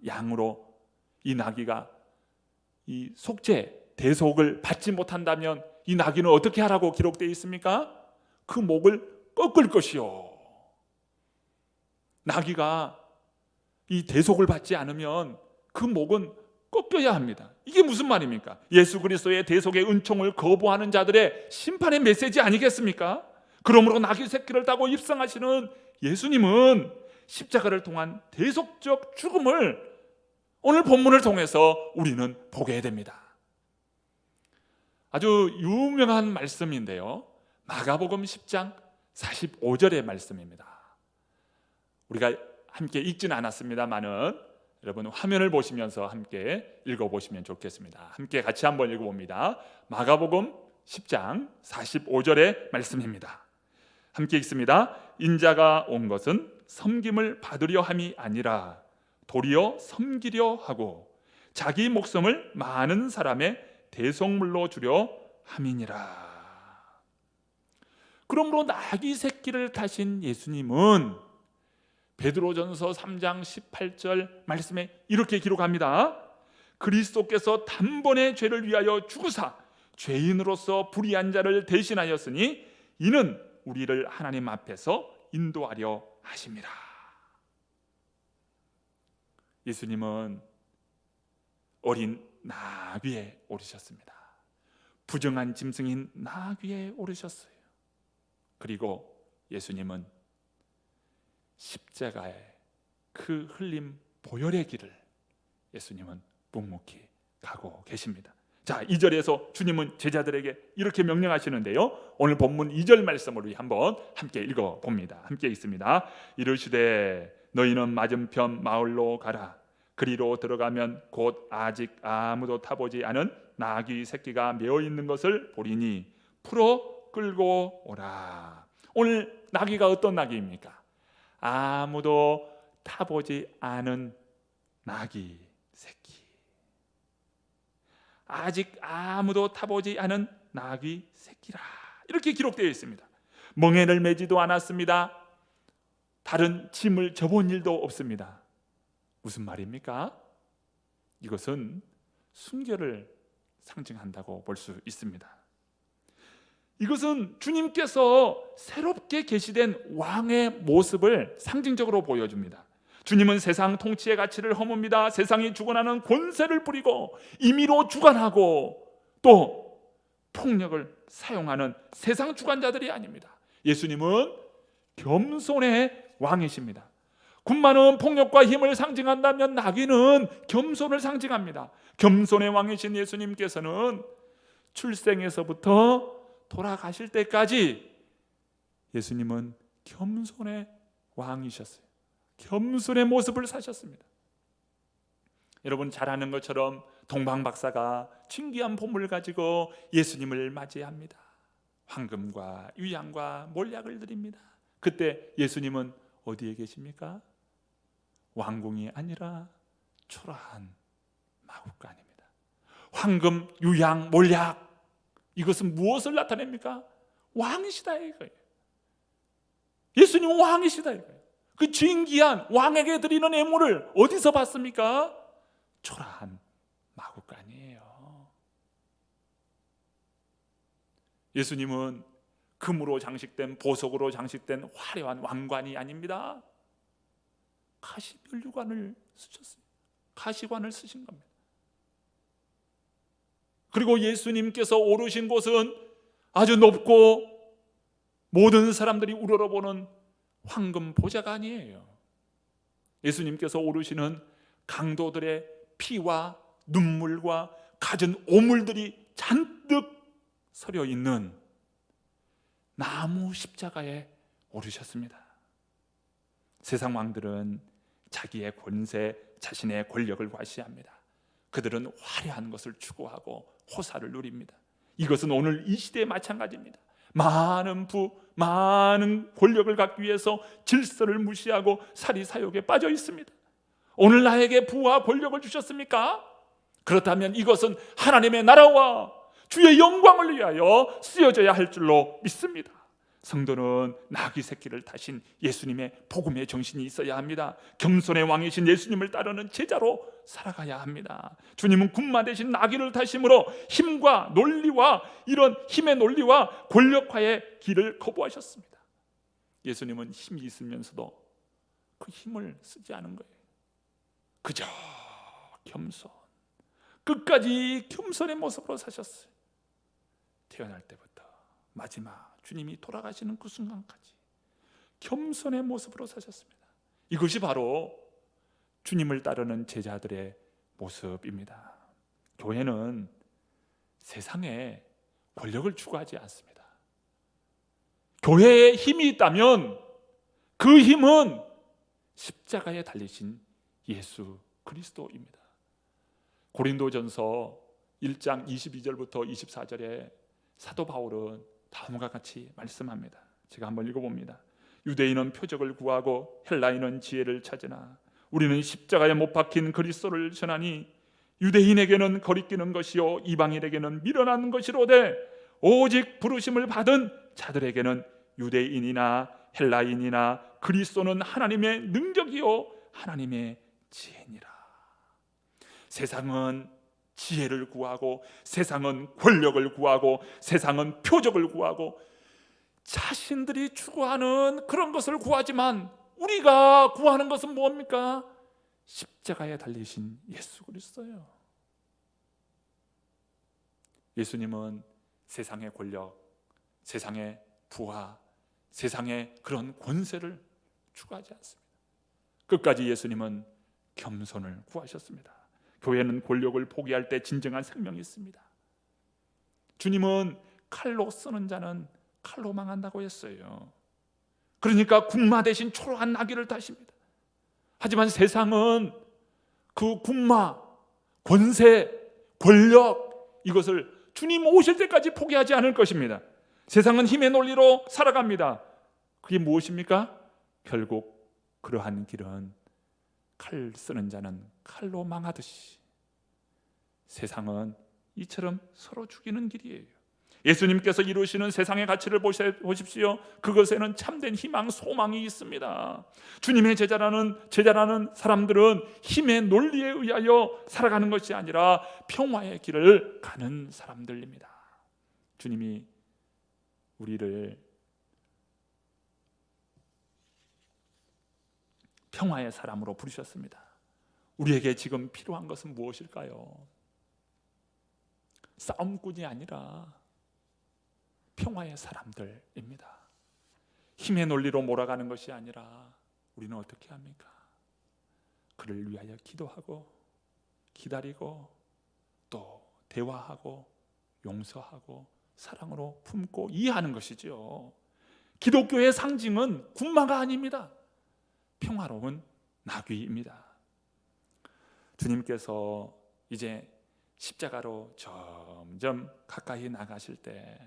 양으로 이 나귀가 이 속죄 대속을 받지 못한다면 이 나귀는 어떻게 하라고 기록되어 있습니까? 그 목을 꺾을 것이요. 나귀가 이 대속을 받지 않으면 그 목은 꺾여야 합니다. 이게 무슨 말입니까? 예수 그리스도의 대속의 은총을 거부하는 자들의 심판의 메시지 아니겠습니까? 그러므로 나귀 새끼를 타고 입성하시는 예수님은 십자가를 통한 대속적 죽음을 오늘 본문을 통해서 우리는 보게 됩니다. 아주 유명한 말씀인데요, 마가복음 10장 45절의 말씀입니다. 우리가 함께 읽지는 않았습니다만은 여러분 화면을 보시면서 함께 읽어보시면 좋겠습니다. 함께 같이 한번 읽어봅니다. 마가복음 10장 45절의 말씀입니다. 함께 읽습니다. 인자가 온 것은 섬김을 받으려 함이 아니라 도리어 섬기려 하고 자기 목숨을 많은 사람의 대속물로 주려 함이니라. 그러므로 나귀 새끼를 타신 예수님은 베드로전서 3장 18절 말씀에 이렇게 기록합니다. 그리스도께서 단번에 죄를 위하여 죽으사 죄인으로서 불의한 자를 대신하였으니 이는 우리를 하나님 앞에서 인도하려 하심이라. 예수님은 어린 나귀에 오르셨습니다. 부정한 짐승인 나귀에 오르셨어요. 그리고 예수님은 십자가의 그 흘림 보혈의 길을 예수님은 묵묵히 가고 계십니다. 자, 2절에서 주님은 제자들에게 이렇게 명령하시는데요, 오늘 본문 2절 말씀을 우리 한번 함께 읽어봅니다. 함께 읽습니다. 이르시되 너희는 맞은편 마을로 가라. 그리로 들어가면 곧 아직 아무도 타보지 않은 나귀 새끼가 메어 있는 것을 보리니 풀어 끌고 오라. 오늘 나귀가 어떤 나귀입니까? 아무도 타보지 않은 나귀 새끼. 아직 아무도 타보지 않은 나귀 새끼라. 이렇게 기록되어 있습니다. 멍에를 매지도 않았습니다. 다른 짐을 져본 일도 없습니다. 무슨 말입니까? 이것은 순결을 상징한다고 볼 수 있습니다. 이것은 주님께서 새롭게 계시된 왕의 모습을 상징적으로 보여줍니다. 주님은 세상 통치의 가치를 허뭅니다. 세상이 주관하는 권세를 부리고 임의로 주관하고 또 폭력을 사용하는 세상 주관자들이 아닙니다. 예수님은 겸손의 왕이십니다. 군마는 폭력과 힘을 상징한다면 나귀는 겸손을 상징합니다. 겸손의 왕이신 예수님께서는 출생에서부터 돌아가실 때까지 예수님은 겸손의 왕이셨어요. 겸손의 모습을 사셨습니다. 여러분 잘 아는 것처럼 동방박사가 신기한 보물을 가지고 예수님을 맞이합니다. 황금과 유향과 몰약을 드립니다. 그때 예수님은 어디에 계십니까? 왕궁이 아니라 초라한 마구간입니다. 황금, 유향, 몰약, 이것은 무엇을 나타냅니까? 왕이시다 이거예요. 예수님은 왕이시다 이거예요. 그 진귀한 왕에게 드리는 예물을 어디서 받습니까? 초라한 마구간이에요. 예수님은 금으로 장식된, 보석으로 장식된 화려한 왕관이 아닙니다. 가시면류관을 쓰셨어요. 가시관을 쓰신 겁니다. 그리고 예수님께서 오르신 곳은 아주 높고 모든 사람들이 우러러보는 황금 보좌가 아니에요. 예수님께서 오르시는 강도들의 피와 눈물과 갖은 오물들이 잔뜩 서려 있는 나무 십자가에 오르셨습니다. 세상 왕들은 자기의 권세, 자신의 권력을 과시합니다. 그들은 화려한 것을 추구하고 호사를 누립니다. 이것은 오늘 이 시대에 마찬가지입니다. 많은 많은 권력을 갖기 위해서 질서를 무시하고 사리사욕에 빠져 있습니다. 오늘 나에게 부와 권력을 주셨습니까? 그렇다면 이것은 하나님의 나라와 주의 영광을 위하여 쓰여져야 할 줄로 믿습니다. 성도는 나귀 새끼를 타신 예수님의 복음의 정신이 있어야 합니다. 겸손의 왕이신 예수님을 따르는 제자로 살아가야 합니다. 주님은 군마 대신 나귀를 타심으로 힘과 논리와 이런 힘의 논리와 권력화의 길을 거부하셨습니다. 예수님은 힘이 있으면서도 그 힘을 쓰지 않은 거예요. 그저 겸손, 끝까지 겸손의 모습으로 사셨어요. 태어날 때부터 마지막 주님이 돌아가시는 그 순간까지 겸손의 모습으로 사셨습니다. 이것이 바로 주님을 따르는 제자들의 모습입니다. 교회는 세상에 권력을 추구하지 않습니다. 교회에 힘이 있다면 그 힘은 십자가에 달리신 예수 그리스도입니다. 고린도전서 1장 22절부터 24절에 사도 바울은 다음과 같이 말씀합니다. 제가 한번 읽어봅니다. 유대인은 표적을 구하고 헬라인은 지혜를 찾으나 우리는 십자가에 못 박힌 그리스도를 전하니 유대인에게는 거리끼는 것이요 이방인에게는 미련한 것이로되 오직 부르심을 받은 자들에게는 유대인이나 헬라인이나 그리스도는 하나님의 능력이요 하나님의 지혜니라. 세상은 지혜를 구하고 세상은 권력을 구하고 세상은 표적을 구하고 자신들이 추구하는 그런 것을 구하지만 우리가 구하는 것은 뭡니까? 십자가에 달리신 예수 그리스도예요. 예수님은 세상의 권력, 세상의 부와 세상의 그런 권세를 추구하지 않습니다. 끝까지 예수님은 겸손을 구하셨습니다. 교회는 권력을 포기할 때 진정한 생명이 있습니다. 주님은 칼로 쓰는 자는 칼로 망한다고 했어요. 그러니까 군마 대신 초라한 나귀를 타십니다. 하지만 세상은 그 군마, 권세, 권력 이것을 주님 오실 때까지 포기하지 않을 것입니다. 세상은 힘의 논리로 살아갑니다. 그게 무엇입니까? 결국 그러한 길은 칼 쓰는 자는 칼로 망하듯이 세상은 이처럼 서로 죽이는 길이에요. 예수님께서 이루시는 세상의 가치를 보십시오. 그것에는 참된 희망, 소망이 있습니다. 주님의 제자라는 사람들은 힘의 논리에 의하여 살아가는 것이 아니라 평화의 길을 가는 사람들입니다. 주님이 우리를 평화의 사람으로 부르셨습니다. 우리에게 지금 필요한 것은 무엇일까요? 싸움꾼이 아니라 평화의 사람들입니다. 힘의 논리로 몰아가는 것이 아니라 우리는 어떻게 합니까? 그를 위하여 기도하고 기다리고 또 대화하고 용서하고 사랑으로 품고 이해하는 것이죠. 기독교의 상징은 군마가 아닙니다. 평화로운 나귀입니다. 주님께서 이제 십자가로 점점 가까이 나가실 때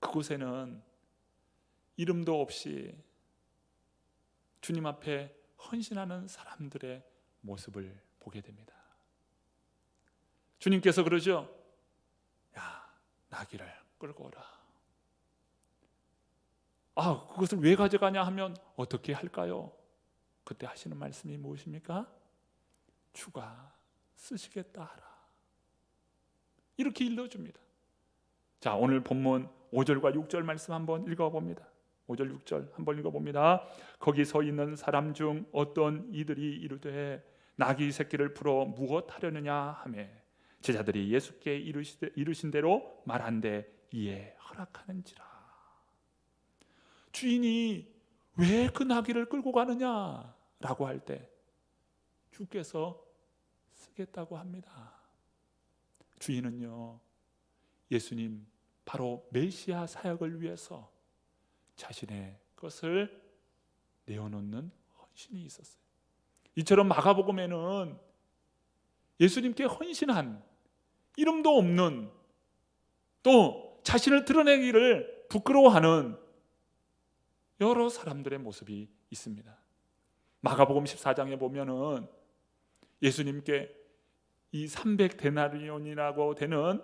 그곳에는 이름도 없이 주님 앞에 헌신하는 사람들의 모습을 보게 됩니다. 주님께서 그러죠. 야, 나귀를 끌고 오라. 그것을 왜 가져가냐 하면 어떻게 할까요? 그때 하시는 말씀이 무엇입니까? 주가 쓰시겠다 하라. 이렇게 일러줍니다. 자, 오늘 본문 5절과 6절 말씀 한번 읽어봅니다. 5절 6절 한번 읽어봅니다. 거기 서 있는 사람 중 어떤 이들이 이르되 나귀 새끼를 풀어 무엇 하려느냐 하매 제자들이 예수께 이르신 대로 말한데 이에 허락하는지라. 주인이 왜 그 나귀를 끌고 가느냐라고 할 때 주께서 쓰겠다고 합니다. 주인은요, 예수님 바로 메시아 사역을 위해서 자신의 것을 내어놓는 헌신이 있었어요. 이처럼 마가복음에는 예수님께 헌신한 이름도 없는 또 자신을 드러내기를 부끄러워하는 여러 사람들의 모습이 있습니다. 마가복음 14장에 보면은 예수님께 이 300데나리온이라고 되는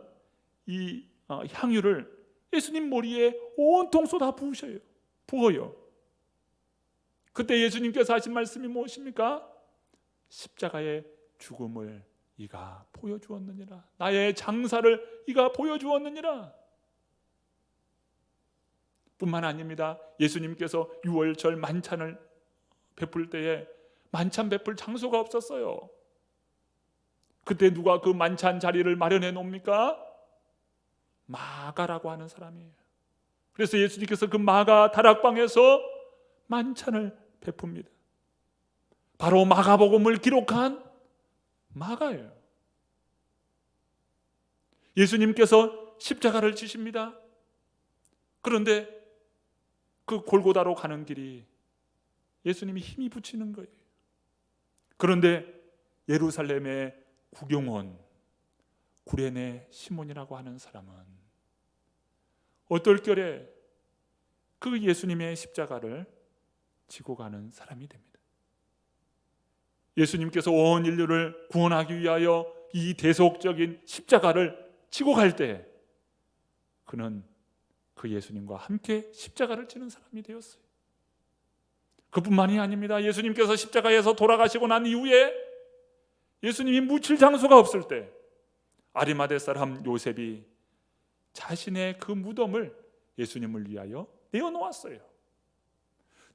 이 향유를 예수님 머리에 온통 쏟아 부어요. 그때 예수님께서 하신 말씀이 무엇입니까? 십자가의 죽음을 이가 보여주었느니라. 나의 장사를 이가 보여주었느니라. 뿐만 아닙니다. 예수님께서 유월절 만찬을 베풀 때에 만찬 베풀 장소가 없었어요. 그때 누가 그 만찬 자리를 마련해 놓습니까? 마가라고 하는 사람이에요. 그래서 예수님께서 그 마가 다락방에서 만찬을 베풉니다. 바로 마가복음을 기록한 마가예요. 예수님께서 십자가를 지십니다. 그런데 그 골고다로 가는 길이 예수님이 힘이 붙이는 거예요. 그런데 예루살렘의 구경원 구레네 시몬이라고 하는 사람은 어떨결에 그 예수님의 십자가를 지고 가는 사람이 됩니다. 예수님께서 온 인류를 구원하기 위하여 이 대속적인 십자가를 지고 갈 때 그는 그 예수님과 함께 십자가를 지는 사람이 되었어요. 그뿐만이 아닙니다. 예수님께서 십자가에서 돌아가시고 난 이후에 예수님이 묻힐 장소가 없을 때 아리마대 사람 요셉이 자신의 그 무덤을 예수님을 위하여 내어놓았어요.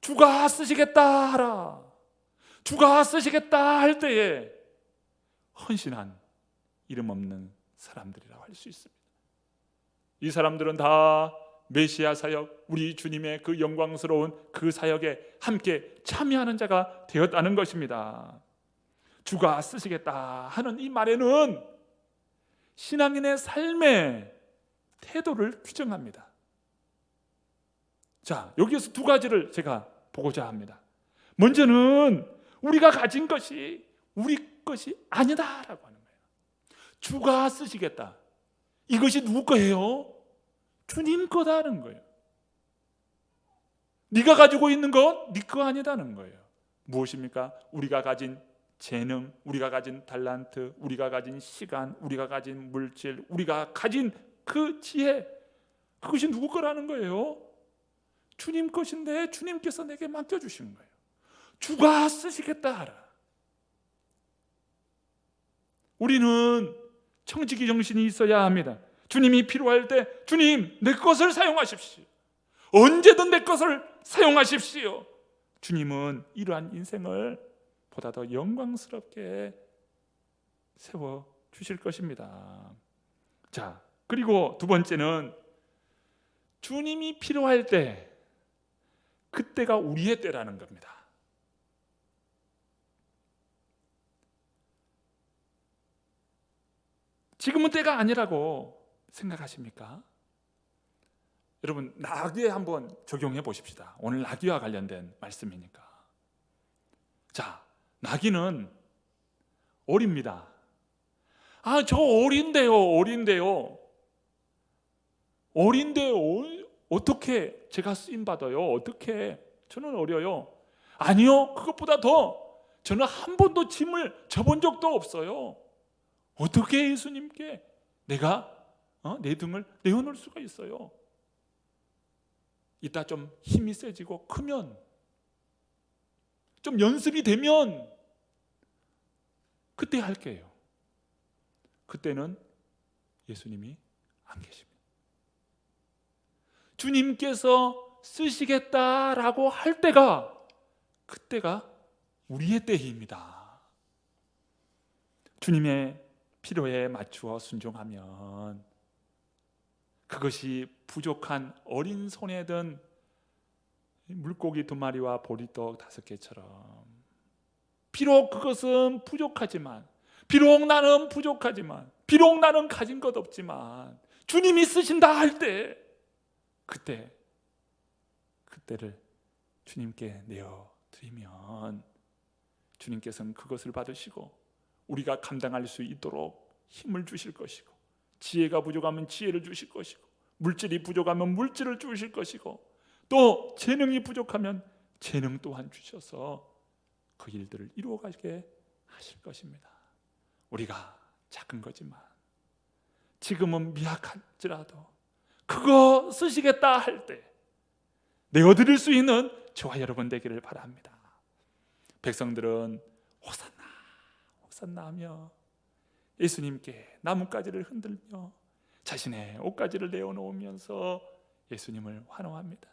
주가 쓰시겠다 하라. 주가 쓰시겠다 할 때에 헌신한 이름 없는 사람들이라고 할 수 있습니다. 이 사람들은 다 메시아 사역, 우리 주님의 그 영광스러운 그 사역에 함께 참여하는 자가 되었다는 것입니다. 주가 쓰시겠다 하는 이 말에는 신앙인의 삶의 태도를 규정합니다. 자, 여기에서 두 가지를 제가 보고자 합니다. 먼저는 우리가 가진 것이 우리 것이 아니다라고 하는 거예요. 주가 쓰시겠다. 이것이 누구 거예요? 주님 거다는 거예요. 네가 가지고 있는 것 네 거 아니다는 거예요. 무엇입니까? 우리가 가진 재능, 우리가 가진 달란트, 우리가 가진 시간, 우리가 가진 물질, 우리가 가진 그 지혜, 그것이 누구 거라는 거예요? 주님 것인데 주님께서 내게 맡겨주신 거예요. 주가 쓰시겠다 하라. 우리는 청지기 정신이 있어야 합니다. 주님이 필요할 때 주님 내 것을 사용하십시오. 언제든 내 것을 사용하십시오. 주님은 이러한 인생을 보다 더 영광스럽게 세워주실 것입니다. 자, 그리고 두 번째는 주님이 필요할 때 그때가 우리의 때라는 겁니다. 지금은 때가 아니라고 생각하십니까? 여러분, 나귀에 한번 적용해 보십시다. 오늘 나귀와 관련된 말씀이니까. 자, 나귀는 오리입니다. 아, 저 오리인데요. 어떻게 제가 쓰임 받아요? 어떻게? 저는 어려요. 아니요, 그것보다 더 저는 한 번도 짐을 져본 적도 없어요. 어떻게 예수님께 내가 내 등을 내어놓을 수가 있어요? 이따 좀 힘이 세지고 크면, 좀 연습이 되면 그때 할게요. 그때는 예수님이 안 계십니다. 주님께서 쓰시겠다라고 할 때가, 그때가 우리의 때입니다. 주님의 필요에 맞추어 순종하면 그것이 부족한 어린 손에 든 물고기 2마리와 보리떡 5개처럼, 비록 그것은 부족하지만, 비록 나는 부족하지만, 비록 나는 가진 것 없지만 주님이 쓰신다 할 때, 그때를 주님께 내어드리면 주님께서는 그것을 받으시고 우리가 감당할 수 있도록 힘을 주실 것이고, 지혜가 부족하면 지혜를 주실 것이고, 물질이 부족하면 물질을 주실 것이고, 또 재능이 부족하면 재능 또한 주셔서 그 일들을 이루어가게 하실 것입니다. 우리가 작은 거지만, 지금은 미약할지라도 그거 쓰시겠다 할 때 내어드릴 수 있는 저와 여러분 되기를 바랍니다. 백성들은 호산나 호산나 하며 예수님께 나뭇가지를 흔들며 자신의 옷가지를 내어놓으면서 예수님을 환호합니다.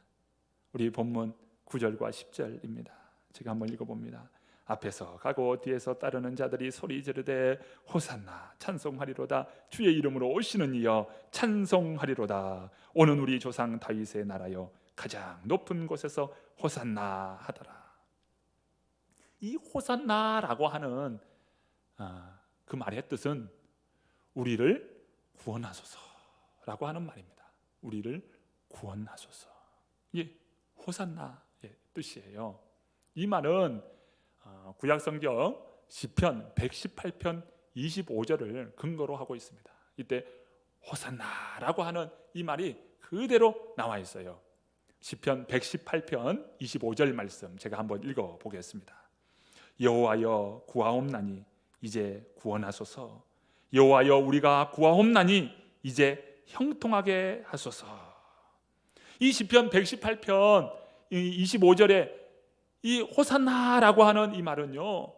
우리 본문 9절과 10절입니다. 제가 한번 읽어봅니다. 앞에서 가고 뒤에서 따르는 자들이 소리 지르되 호산나 찬송하리로다. 주의 이름으로 오시는 이여 찬송하리로다. 오는 우리 조상 다윗의 나라여 가장 높은 곳에서 호산나 하더라. 이 호산나라고 하는 그 말의 뜻은 우리를 구원하소서라고 하는 말입니다. 우리를 구원하소서. 이게 호산나의 뜻이에요. 이 말은 구약성경 시편 118편 25절을 근거로 하고 있습니다. 이때 호산나라고 하는 이 말이 그대로 나와 있어요. 시편 118편 25절 말씀 제가 한번 읽어보겠습니다. 여호와여 구하옵나니 이제 구원하소서. 여호와여 우리가 구하옵나니 이제 형통하게 하소서. 이 시편 118편 25절에 이 호산나라고 하는 이 말은요,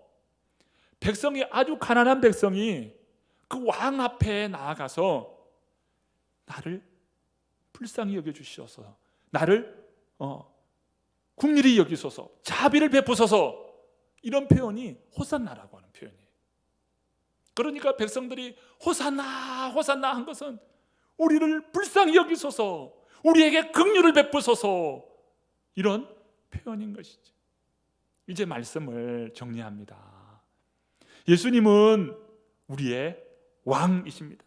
백성이, 아주 가난한 백성이 그 왕 앞에 나아가서 나를 불쌍히 여겨주시옵소서, 나를 긍휼히 여기소서, 자비를 베푸소서, 이런 표현이 호산나라고 하는 표현이에요. 그러니까 백성들이 호산나 호산나 한 것은 우리를 불쌍히 여기소서, 우리에게 긍휼을 베푸소서, 이런 표현인 것이죠. 이제 말씀을 정리합니다. 예수님은 우리의 왕이십니다.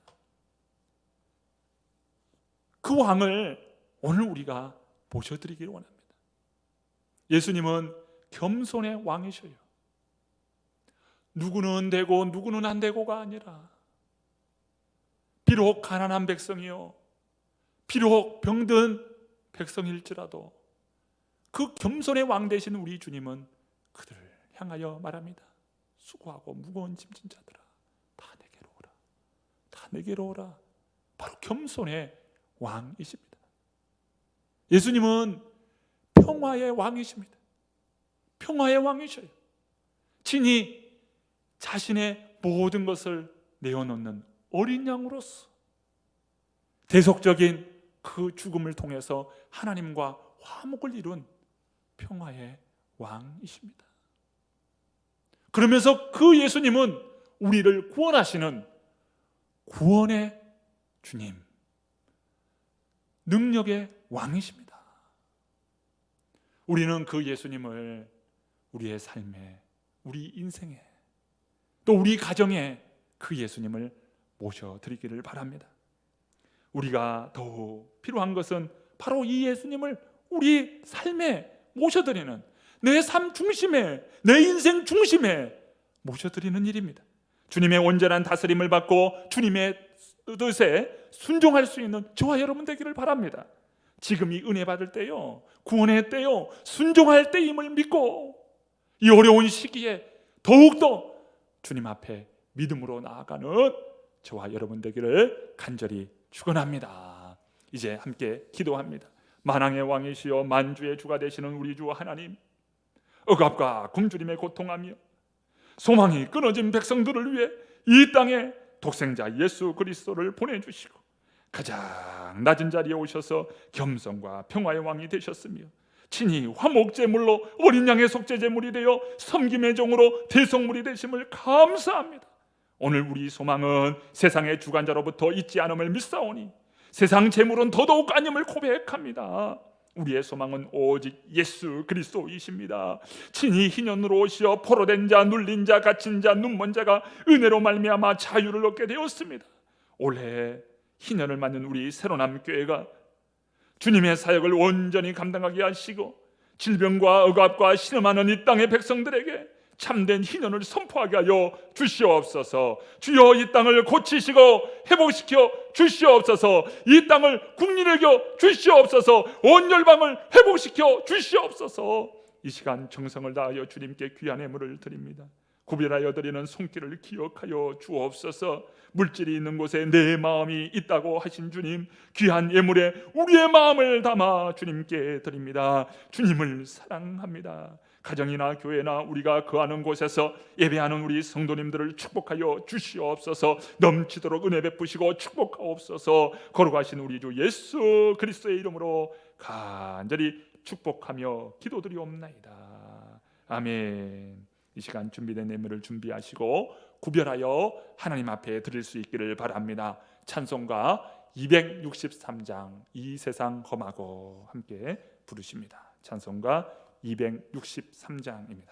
그 왕을 오늘 우리가 모셔드리기를 원합니다. 예수님은 겸손의 왕이셔요. 누구는 되고 누구는 안 되고가 아니라, 비록 가난한 백성이요, 비록 병든 백성일지라도 그 겸손의 왕 되신 우리 주님은 그들을 향하여 말합니다. 수고하고 무거운 짐진 자들아, 다 내게로 오라, 다 내게로 오라. 바로 겸손의 왕이십니다. 예수님은 평화의 왕이십니다. 평화의 왕이셔요. 친히 자신의 모든 것을 내어놓는 어린 양으로서 대속적인 그 죽음을 통해서 하나님과 화목을 이룬 평화의 왕이십니다. 그러면서 그 예수님은 우리를 구원하시는 구원의 주님, 능력의 왕이십니다. 우리는 그 예수님을 우리의 삶에, 우리 인생에, 또 우리 가정에 그 예수님을 모셔드리기를 바랍니다. 우리가 더욱 필요한 것은 바로 이 예수님을 우리 삶에 모셔드리는, 내 삶 중심에, 내 인생 중심에 모셔드리는 일입니다. 주님의 온전한 다스림을 받고 주님의 뜻에 순종할 수 있는 저와 여러분 되기를 바랍니다. 지금이 은혜 받을 때요, 구원의 때요, 순종할 때임을 믿고 이 어려운 시기에 더욱더 주님 앞에 믿음으로 나아가는 저와 여러분 되기를 간절히 축원합니다. 이제 함께 기도합니다. 만왕의 왕이시여 만주의 주가 되시는 우리 주 하나님, 억압과 굶주림에 고통하며 소망이 끊어진 백성들을 위해 이 땅에 독생자 예수 그리스도를 보내주시고 가장 낮은 자리에 오셔서 겸손과 평화의 왕이 되셨으며 친히 화목제물로 어린 양의 속죄제물이 되어 섬김의 종으로 대속물이 되심을 감사합니다. 오늘 우리 소망은 세상의 주관자로부터 있지 않음을 믿사오니 세상 재물은 더더욱 아님을 고백합니다. 우리의 소망은 오직 예수 그리스도이십니다. 친히 희년으로 오시어 포로된 자, 눌린 자, 갇힌 자, 눈먼 자가 은혜로 말미암아 자유를 얻게 되었습니다. 올해 희년을 맞는 우리 새로남 교회가 주님의 사역을 온전히 감당하게 하시고 질병과 억압과 신음하는 이 땅의 백성들에게 참된 희년을 선포하게 하여 주시옵소서. 주여 이 땅을 고치시고 회복시켜 주시옵소서. 이 땅을 국리를 여겨 주시옵소서. 온 열방을 회복시켜 주시옵소서. 이 시간 정성을 다하여 주님께 귀한 예물을 드립니다. 구별하여 드리는 손길을 기억하여 주옵소서. 물질이 있는 곳에 내 마음이 있다고 하신 주님, 귀한 예물에 우리의 마음을 담아 주님께 드립니다. 주님을 사랑합니다. 가정이나 교회나 우리가 거하는 곳에서 예배하는 우리 성도님들을 축복하여 주시옵소서. 넘치도록 은혜 베푸시고 축복하옵소서. 거룩하신 우리 주 예수 그리스도의 이름으로 간절히 축복하며 기도드리옵나이다. 아멘. 이 시간 준비된 예물을 준비하시고 구별하여 하나님 앞에 드릴 수 있기를 바랍니다. 찬송가 263장 이 세상 험하고 함께 부르십니다. 찬송가 263장입니다.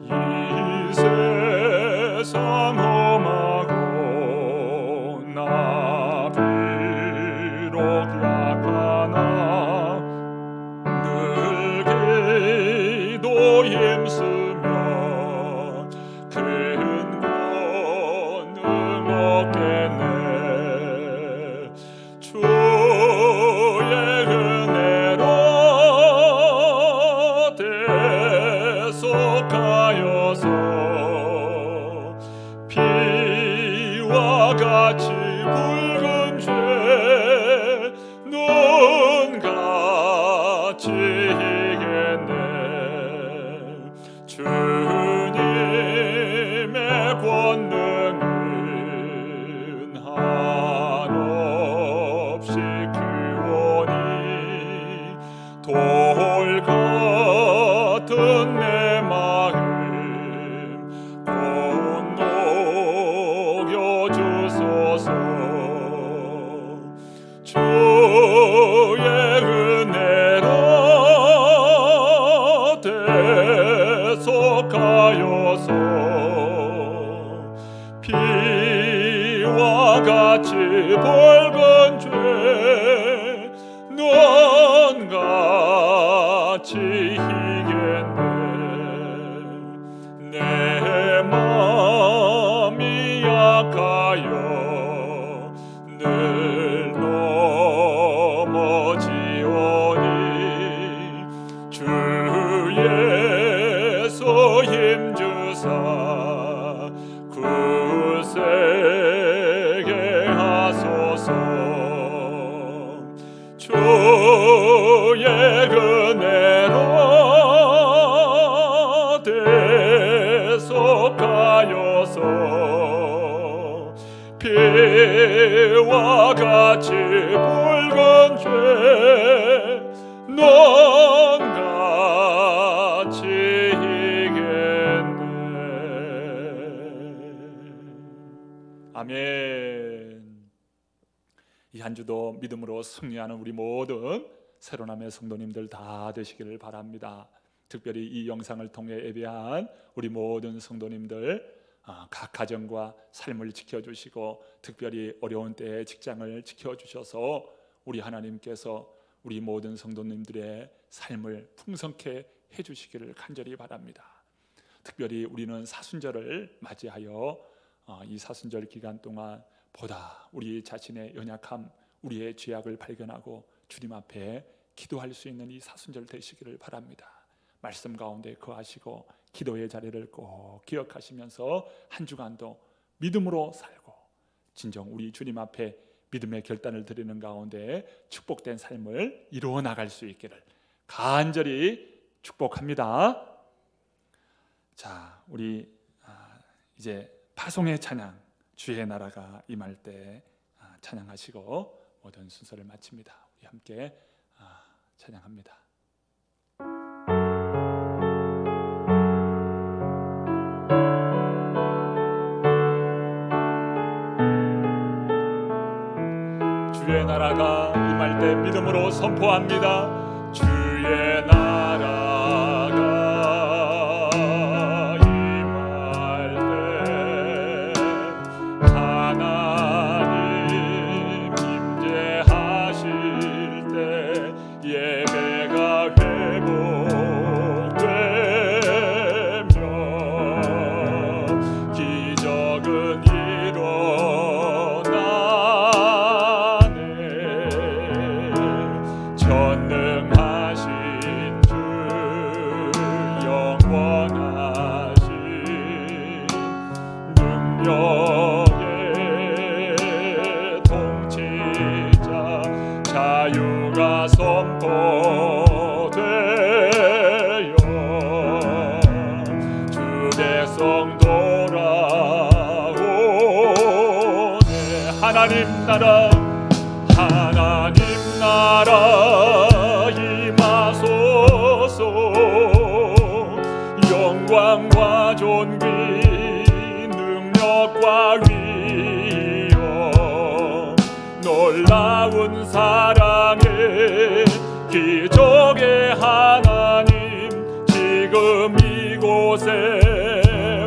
이 세상 험하고 나 비록 약하나 늘 기도 힘쓰며 큰 권능 얻겠네. 주의 은혜로 대속하여서 피와 같이 붉은 죄 눈같이 희겠네. 주님의 권능은 한없이 크오니 돌 같은 내 마음 곧 녹여주소서. 주의 은혜로 대속하여서 피와 같이 붉은 죄 눈같이 희겠네. 내 마음이 약하여 늘 넘어지오니 주 예수 힘주사 굳세게 하소서. 주의 은혜로 대속하여서 피와 같이 붉은 죄 눈같이 희겠네. 아멘. 이 한 주도 믿음으로 승리하는 우리 모든 새로남의 성도님들 다 되시기를 바랍니다. 특별히 이 영상을 통해 예배한 우리 모든 성도님들 각 가정과 삶을 지켜주시고 특별히 어려운 때에 직장을 지켜주셔서 우리 하나님께서 우리 모든 성도님들의 삶을 풍성케 해주시기를 간절히 바랍니다. 특별히 우리는 사순절을 맞이하여 이 사순절 기간 동안 보다 우리 자신의 연약함, 우리의 죄악을 발견하고 주님 앞에 기도할 수 있는 이 사순절 되시기를 바랍니다. 말씀 가운데 거하시고 기도의 자리를 꼭 기억하시면서 한 주간도 믿음으로 살고 진정 우리 주님 앞에 믿음의 결단을 드리는 가운데 축복된 삶을 이루어 나갈 수 있기를 간절히 축복합니다. 자, 우리 이제 파송의 찬양, 주의 나라가 임할 때 찬양하시고 모든 순서를 마칩니다. 우리 함께 찬양합니다. 주의 나라가 임할 때 믿음으로 선포합니다. 주의 나라가 임할 때 하나님 임재하실 때 예배가 회복되며 기적은 전능하신 주 영원하신 능력의 통치자 자유가 선포되어 주 백성 돌아오네. 하나님 나라 임하소서. 영광과 존귀 능력과 위엄 놀라운 사랑의 기적의 하나님 지금 이곳에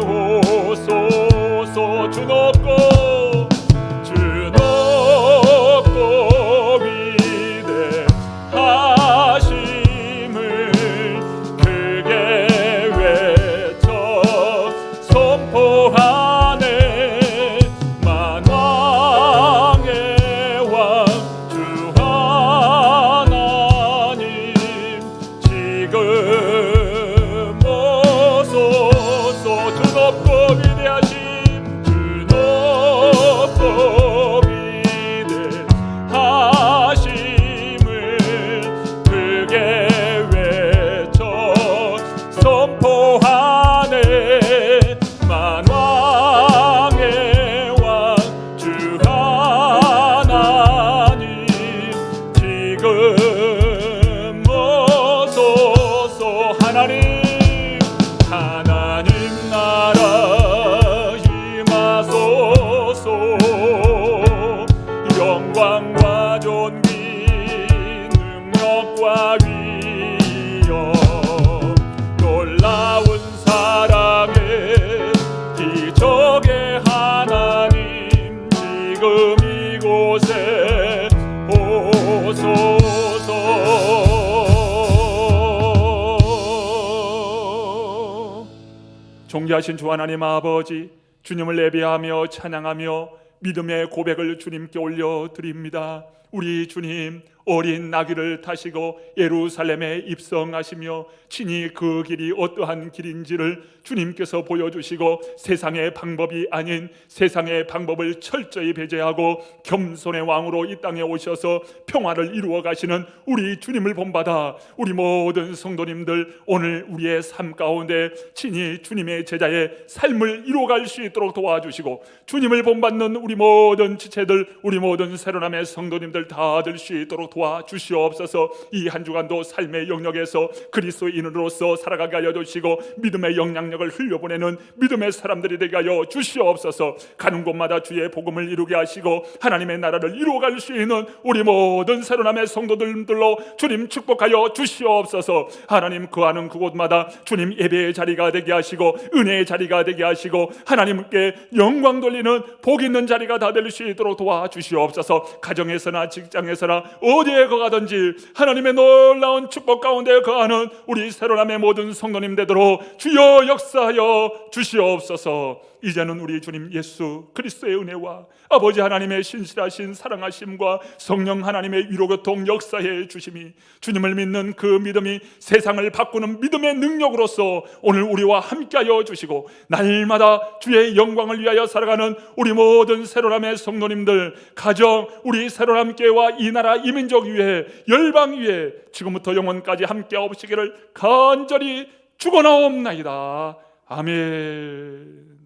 오소서. 주 높고 주 높고 하심을 크게 외쳐 선포하네. 만왕의 왕 주 하나님 지금 오소서. 주 높고 위대하심 주 높고 위대하심을 크게 외쳐 선포하네. 만왕의 왕 주 하나님 지금 오소서. 하나님 나라 임하소서. 영광과 존귀 능력과 위엄 놀라운 사랑의 기적의 하나님 지금 이곳에 오소서. 존귀하신 주 하나님 아버지, 주님을 예배하며 찬양하며 믿음의 고백을 주님께 올려드립니다. 우리 주님 어린 나귀를 타시고 예루살렘에 입성하시며 친히 그 길이 어떠한 길인지를 주님께서 보여주시고 세상의 방법이 아닌 세상의 방법을 철저히 배제하고 겸손의 왕으로 이 땅에 오셔서 평화를 이루어 가시는 우리 주님을 본받아 우리 모든 성도님들 오늘 우리의 삶 가운데 친히 주님의 제자의 삶을 이루어갈 수 있도록 도와주시고 주님을 본받는 우리 모든 지체들, 우리 모든 새로남의 성도님들 다 될 수 있도록 도와주시옵소서. 이 한 주간도 삶의 영역에서 그리스도인으로서 살아가게 하여 주시고 믿음의 영향력을 흘려보내는 믿음의 사람들이 되게 하여 주시옵소서. 가는 곳마다 주의 복음을 이루게 하시고 하나님의 나라를 이루어갈 수 있는 우리 모든 새로남의 성도들로 주님 축복하여 주시옵소서. 하나님 거하는 그곳마다 주님 예배의 자리가 되게 하시고 은혜의 자리가 되게 하시고 하나님께 영광 돌리는 복 있는 자리가 다 될 수 있도록 도와주시옵소서. 가정에서나 직장에서나 어디에 거하든지 하나님의 놀라운 축복 가운데 거하는 우리 새로남의 모든 성도님 되도록 주여 역사하여 주시옵소서. 이제는 우리 주님 예수 그리스도의 은혜와 아버지 하나님의 신실하신 사랑하심과 성령 하나님의 위로교통 역사해 주심이 주님을 믿는 그 믿음이 세상을 바꾸는 믿음의 능력으로서 오늘 우리와 함께하여 주시고 날마다 주의 영광을 위하여 살아가는 우리 모든 새로남의 성도님들, 가정, 우리 새로남교회와 이 나라 이 민족 위에 열방 위에 지금부터 영원까지 함께하옵시기를 간절히 축원하옵나이다. 아멘.